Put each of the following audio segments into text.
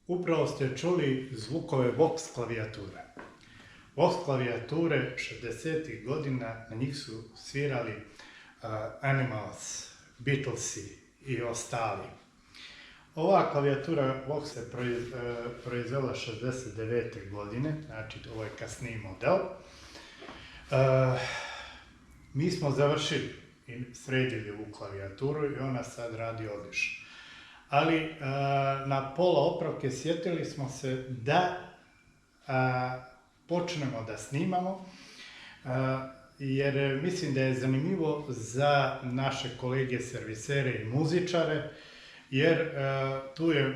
Upravo ste čuli zvukove Vox klavijature. Vox klavijature 60. godina, na njih su svirali Animals, Beatlesi i ostali. Ova klavijatura Vox se proizvela 69. godine, znači ovo je kasniji model. Mi smo završili i sredili ovu klavijaturu i ona sad radi odlično. Ali na pola opravke sjetili smo se da počnemo da snimamo, jer mislim da je zanimljivo za naše kolege servisere i muzičare, jer tu je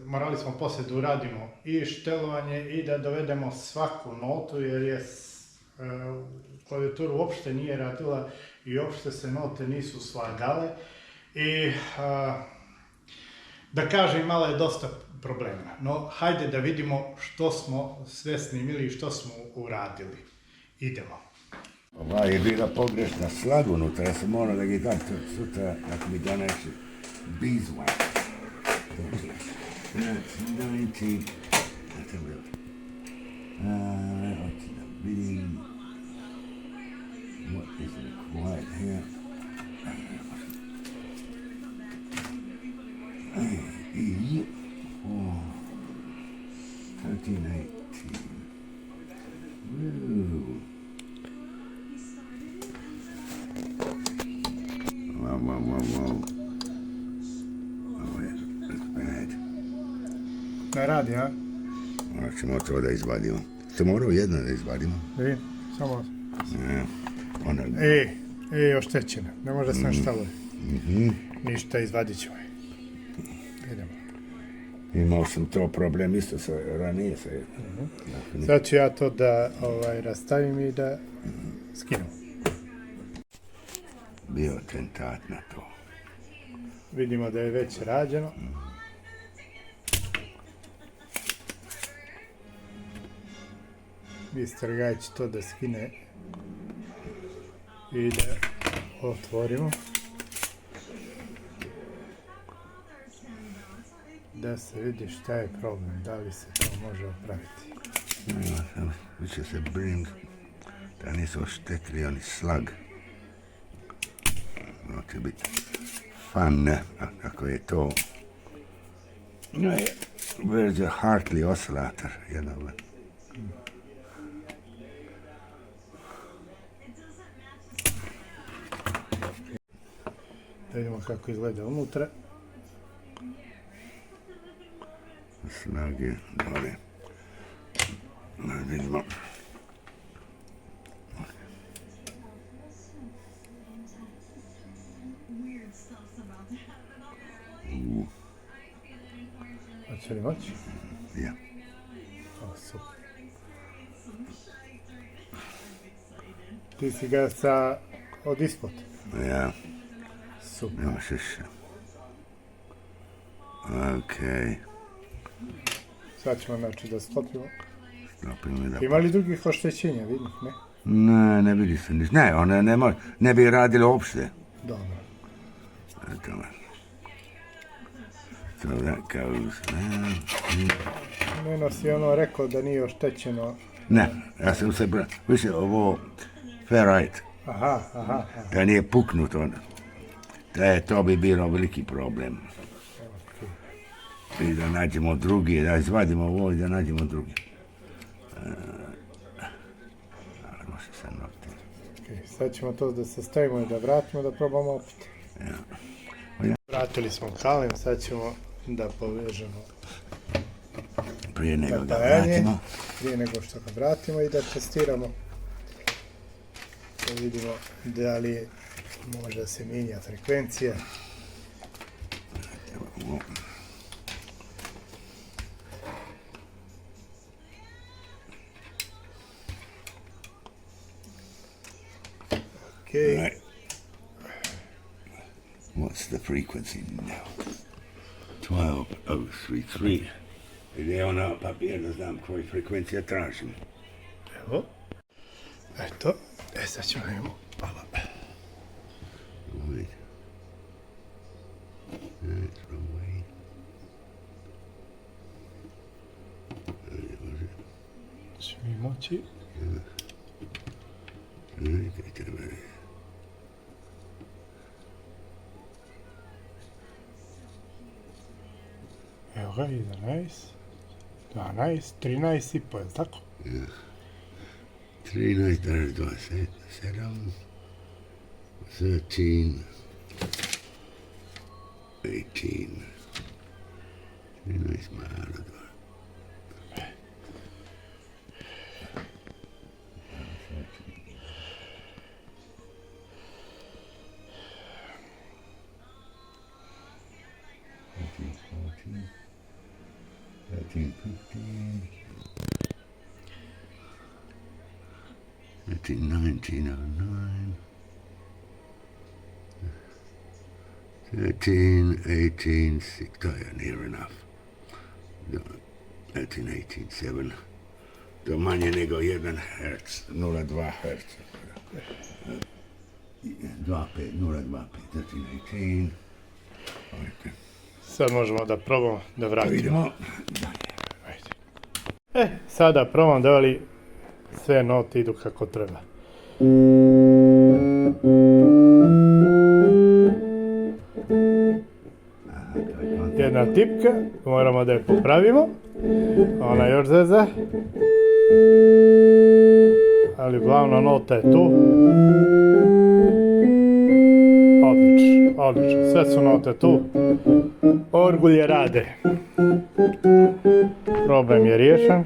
morali smo poslije da uradimo i štelovanje i da dovedemo svaku notu, jer je klavijatura uopšte nije radila i uopšte se note nisu slagale. I da kažem, imala je dosta problema. No, hajde da vidimo što smo sve snimili i što smo uradili. Idemo. Ova je bila pogrešna slag unutra, ja sam morao da ga dam sutra, ako mi donese beeswax. That's 90... Hoću da vidim... What is required here? E, 1318. Woo. Wow. Oh, that's bad. Ne radi, a? Morat ćemo to da izvadimo. Ste morao jedno da izvadimo? Vidim, samo... Ne, ona... oštećena. Ne može se naštaluje. Ništa, izvadit ćemo je. Idemo. Imao sam to problem isto sa ranije. Sad ću ja to da rastavim i da skinem. Bio tentat na to. Vidimo da je već rađeno. Mister Gaj će to da skine i da otvorimo. Da se vidi šta je problem, da li se to može opraviti. Više se brinim da nisu oštetili oni slag. To će biti fun, ako je to... Where's your Hartley oscillator? Da vidimo kako izgleda unutra. Snage, dole. Vidimo. Hoće li moći? Ja. O, super. Ti si ga od ispod? Ja. Super. Nemaš više. Okej. Sad ćemo znači da sklopimo. Stopimo da... Ima li drugih oštećenja, vidim, ne? Ne, ne vidi se ništa. Ne, one ne bi radile uopšte. Dobro. Eto. So that goes there. Neno si rekao da nije oštećeno. Ne, ja sam se više ovo ferrite. Aha. Da nije puknuto. To bi bilo veliki problem. I da nađemo drugi, da izvadimo ovo i da nađemo drugi. Ali može se nokti. Sad ćemo to da se stavimo i da vratimo, da probamo opet. Ja. Vratili smo kalem, sad ćemo da povežemo Prije nego ga napajanje, vratimo. prije nego što ga vratimo i da testiramo. Da vidimo da li može da se mijenja frekvencija. Okay. Right. What's the frequency now? 12.033. Ide ona papir da znam koju frekvencija tražim. Evo. Eto. Sad ćemo imamo. Wait. That's the way. ići. Evo ga, 11, 12, 13 i po, je li tako? 13, 27, 13, 18, 13 malo. 13, 19, 13, 18, 6, near enough. 13, 18, 7. To manje nego 1 Hz, 0,2 Hz. 2,5, 0,25, 13, 18. Sad možemo da probamo da vratimo. Idemo. Ajde. Sada probam da li sve note idu kako treba. Jedna tipka, moramo da je popravimo. Ona još zeza. Ali glavna nota je tu. Odlično, odlično. Sve su note tu. Orgulje rade. Problem je riješen.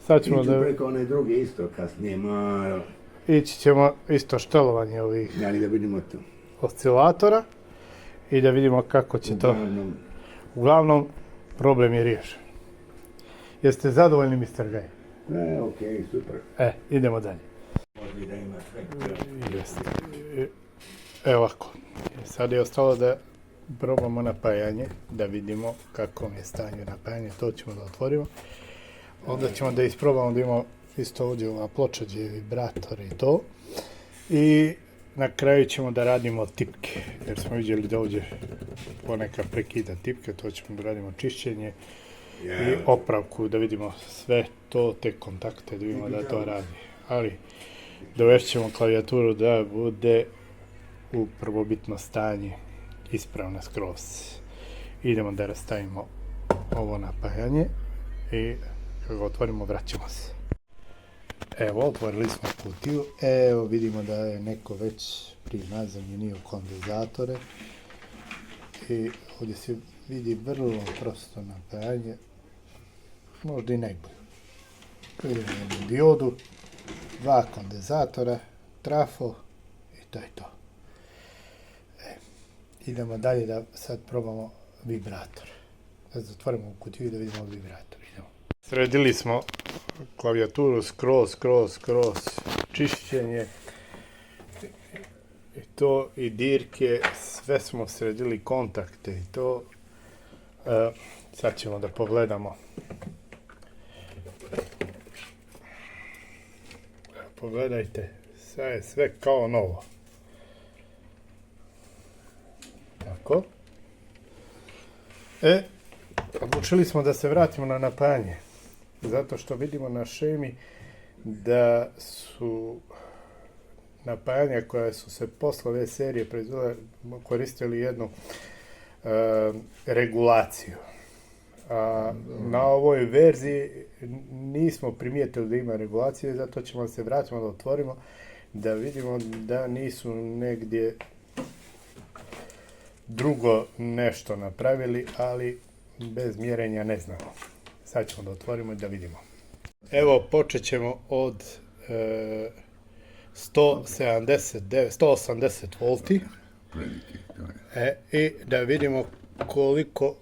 Sad ćemo da... preko one druge isto kasnije malo. Ići ćemo isto štelovanje ovih Da li da vidimo to? oscilatora i da vidimo kako će to... Uglavnom, problem je riješen. Jeste zadovoljni, Mr. Gaj? Okej, super. Idemo dalje. Ovdje da ima sve. Jeste. Evo ovako. Sad je ostalo da probamo napajanje, da vidimo kako je stanje napajanje. To ćemo da otvorimo. Onda ćemo da isprobamo da imamo isto ovdje ova ploča gdje je vibrator i to. I na kraju ćemo da radimo tipke, jer smo vidjeli da ovdje ponekad prekida tipke, to ćemo da radimo čišćenje i opravku, da vidimo sve to, te kontakte, da vidimo da to radi. Ali dovešćemo klavijaturu da bude u prvobitno stanje, ispravna skroz. Idemo da rastavimo ovo napajanje i kad ga otvorimo vraćamo se. Evo, otvorili smo kutiju. Evo, vidimo da je neko već prije nazemljenio kondenzatore. I ovdje se vidi vrlo prosto napajanje. Možda i najbolje. Vidimo jednu diodu, 2 kondenzatora, trafo i to je to. Idemo dalje da sad probamo vibrator. Da zatvorimo kutiju i da vidimo vibrator. Idemo. Sredili smo klavijaturu skroz, čišćenje i to i dirke, sve smo sredili, kontakte i to. Sad ćemo da pogledamo. Pogledajte, sad je sve kao novo. Tako. Odlučili smo da se vratimo na napajanje. Zato što vidimo na šemi da su napajanja koja su se posle ove serije koristili jednu regulaciju. Na ovoj verziji nismo primijetili da ima regulacije, zato ćemo se vratiti da otvorimo, da vidimo da nisu negdje drugo nešto napravili, ali bez mjerenja ne znamo. Sad ćemo da otvorimo i da vidimo. Evo, počet ćemo od 180 volti i da vidimo koliko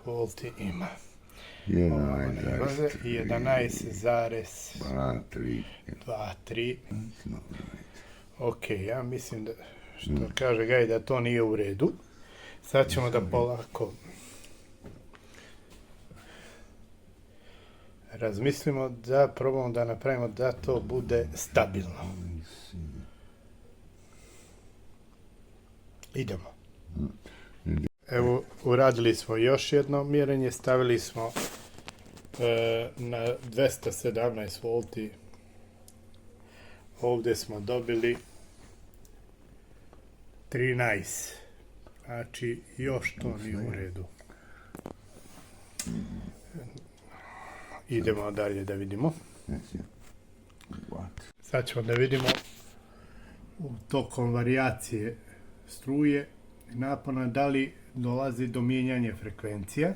volti ima. 11,23. Ok, ja mislim da, što kaže Gaj, da to nije u redu. Sad ćemo da polako razmislimo, da probamo da napravimo da to bude stabilno. Idemo. Evo, uradili smo još jedno mjerenje, stavili smo na 217 volti. Ovdje smo dobili 13. Znači, još to nije u redu. Idemo dalje da vidimo. Sad ćemo da vidimo tokom varijacije struje i napona da li dolazi do mijenjanja frekvencija.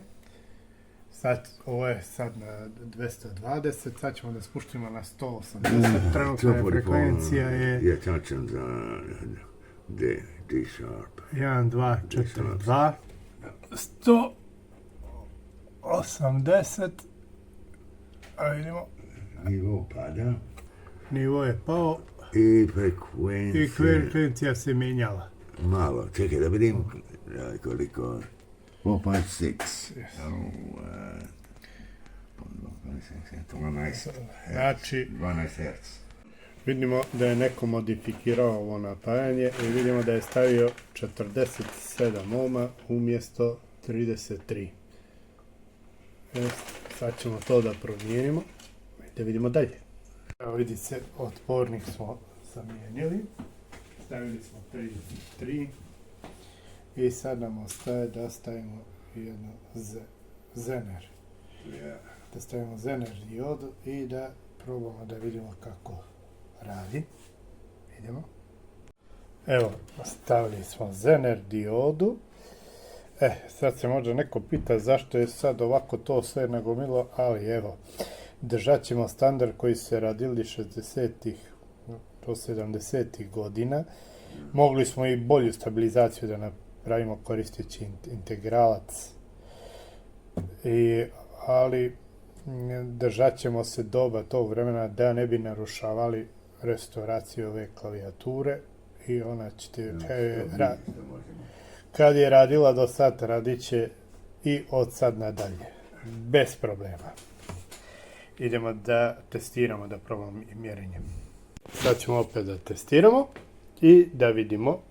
Sad, ovo je sad na 220, sad ćemo da spuštimo na 180. Trenutna frekvencija je... Je tačan za D sharp. 1, 2, 4, 2. 180. A vidimo. Nivo pada. Nivo je pao. I frekvencija se mijenjala. Malo, čekaj da vidim koliko... 4.6. Znači, 12 Hz. vidimo da je neko modifikirao ovo napajanje i vidimo da je stavio 47 ohma umjesto 33. Sad ćemo to da promijenimo i da vidimo dalje. Evo vidi se, otpornik smo zamijenili. Stavili smo 33 i sad nam ostaje da stavimo jedno zener. Da stavimo zener diodu i da probamo da vidimo kako radi. Idemo. Evo, stavili smo zener diodu. Sad se možda neko pita zašto je sad ovako to sve nagomilo, ali evo, držat ćemo standard koji se radili 60-ih do 70-ih godina. Mogli smo i bolju stabilizaciju da napravimo koristeći integralac, ali držat ćemo se doba tog vremena da ne bi narušavali restauraciju ove klavijature i ona ćete, kad je radila do sad, radit će i od sad nadalje, bez problema. Idemo da testiramo, da probamo mjerenje. Sad ćemo opet da testiramo i da vidimo.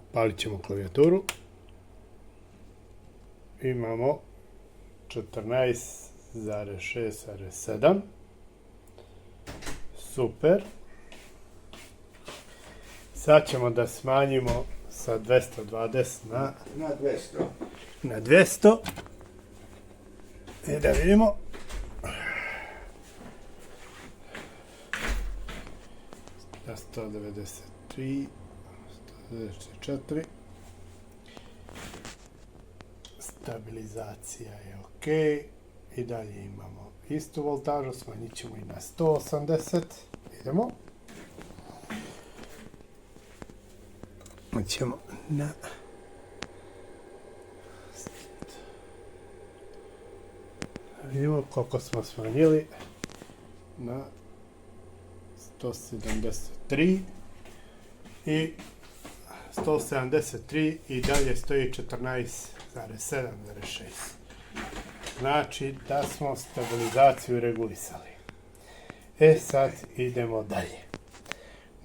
Upalit ćemo klavijaturu. Imamo 14,6,7. Super. Sad ćemo da smanjimo sa 220 na 200. I da vidimo. Na 193, 194. Stabilizacija je ok. I dalje imamo istu voltažu, smanjit ćemo i na 180. Idemo. Ćemo na... Vidimo koliko smo smanjili na 173 i 173 i dalje stoji 14,7,6. Znači da smo stabilizaciju regulisali. Sad idemo dalje.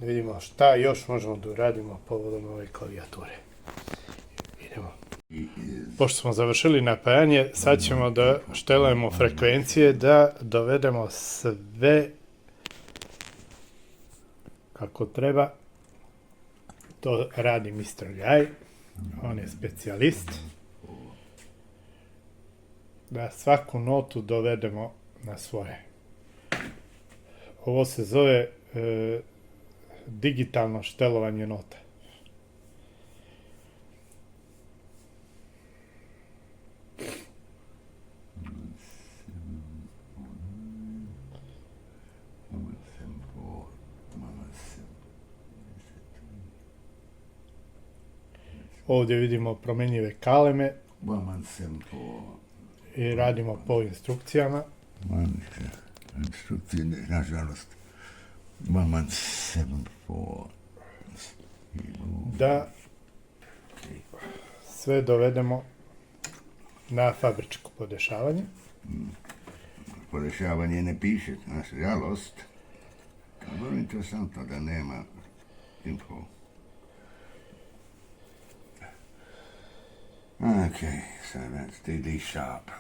Da vidimo šta još možemo da uradimo povodom ove klavijature. Idemo. Pošto smo završili napajanje, sad ćemo da štelujemo frekvencije, da dovedemo sve kako treba. To radi Mr. Guy, on je specijalist. Da svaku notu dovedemo na svoje. Ovo se zove digitalno štelovanje nota. Ovdje vidimo promjenjive kaleme i radimo po instrukcijama. Instrukcije, nažalost. 1174. Da sve dovedemo na fabričko podešavanje. Podešavanje ne piše, nažalost. Vrlo interesantno da nema info. Okay, so that's D sharp.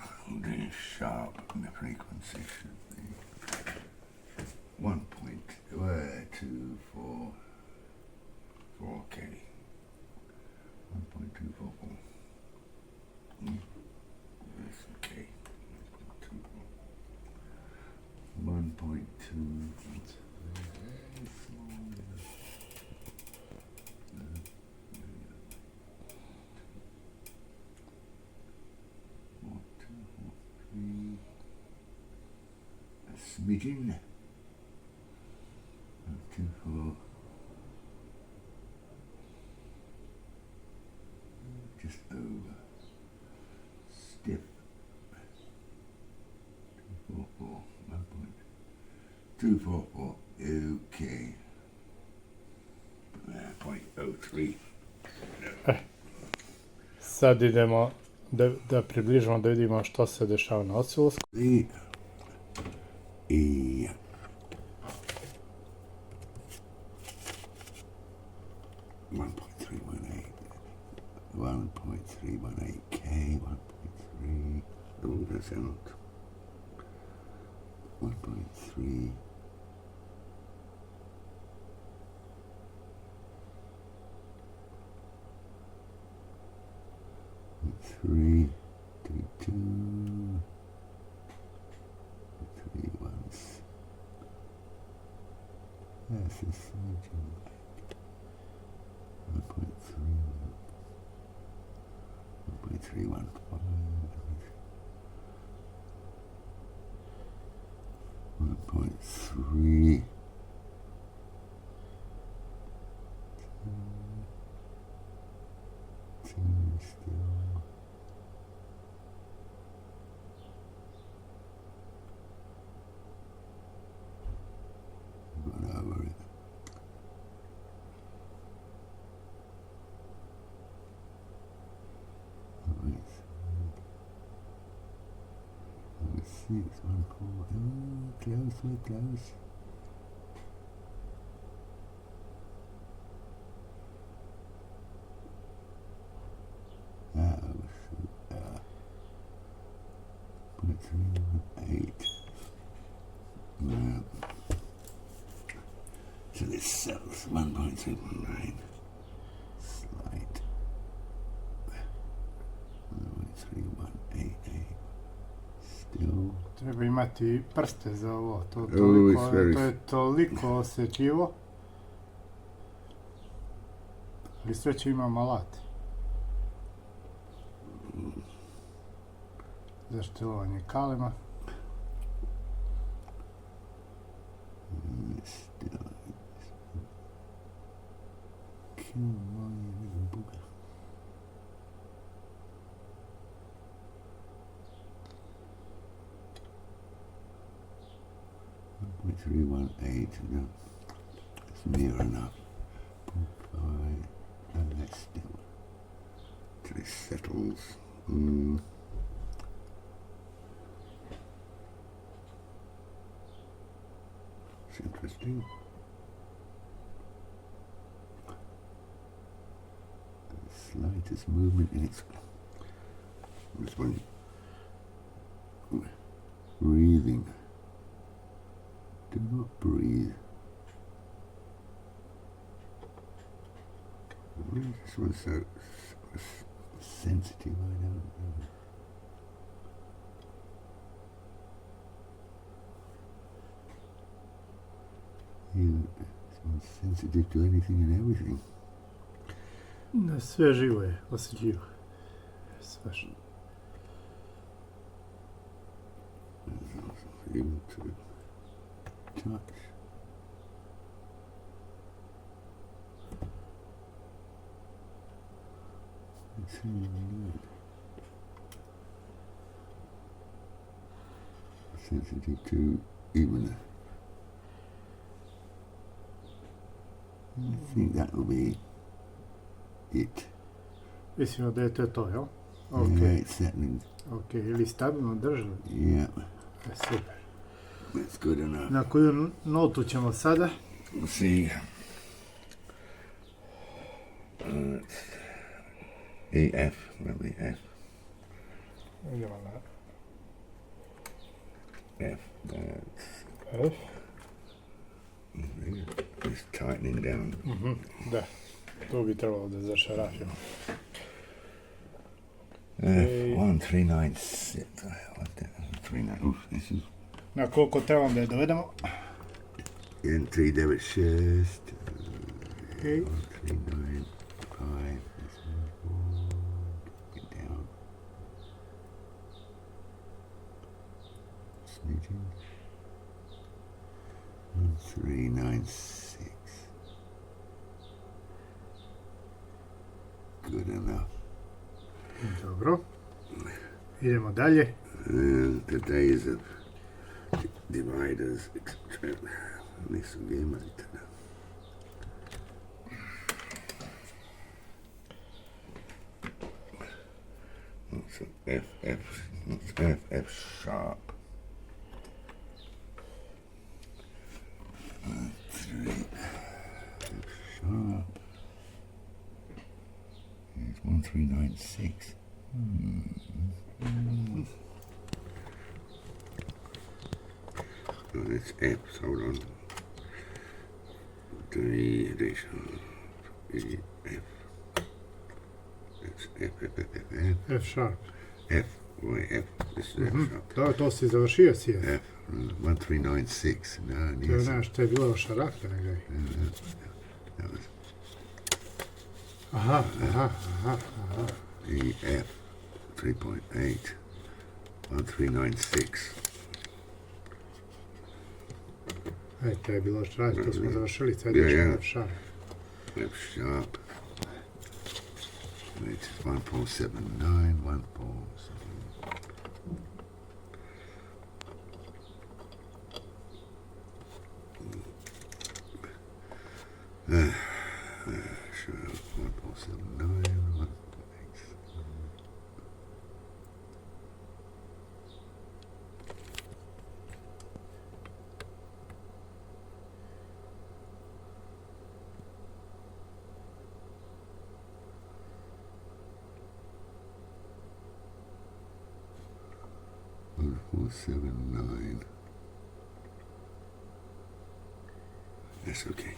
D sharp, and the frequency should be 1.244 4K. 1.244. That's okay. 1.2. A smidgen. 2, 4. Just over. Stiff. 244. 1.244. Okay. 0.03. Sad idemo da približimo, da vidimo što se dešava na osciloskopu. I 1.318K, 1.3. Oh, that's out. 1.3. 3, 2, 2, 3 once. That's a surgeon. 1.3, 1.315. 1.3. Still. Gone over it. Let's see, it's 1, 4. Oh, close, we're close. Point 318. No. So this sells 1.319. Slight. 1.3188. Still. Treba imati prste za ovo, to je toliko osjetljivo. Ali sreće imam alat. Za štilovanje kalema. Still. Come on, you little booger. Which 318, no, it's near enough. 0.5, and that's still, till it settles. It's interesting. The slightest movement in its this one breathing. Do not breathe. Why is this one so sensitive? I don't know. This one's sensitive to anything and everything. Sve živo je osjetljivo. Sve što. Even to touch. It's really good. Sensitive to even. I think that will be it. Mislimo da je to, jel? Yeah, it's settling. Ok, ili stabilno držali? Yeah. Super. That's good enough. Na koju notu ćemo sada? We'll see. E, F, probably F. Idemo na F. That's F. it's tightening down. Da, tu bi trebalo da zašarafimo. F 1396. What the 39? Oof, this is Na koliko trebam da je dovedemo? 1396. Okay. 1395. Get down. Smidgen. 1396. Good enough. Dobro. Idemo dalje. And the days of dividers nisu ga imali tada. So F sharp. 3 F sharp. It's 1396. No, that's F. Hold on. 3 addition. F. That's F sharp. F. Wait, F. This is F sharp. Da, to si završio si F. F. 1396. No, To je nisam. znaš, to je bilo šaraflja negdje. That was Aha. E F. 3.8. 1396. To je bilo šaraf, to smo završili, sad Ja, je ja. F sharp. F sharp. Which is 1.79. 1.7. Sure, 1.79, 1.8. One, 479. That's okay.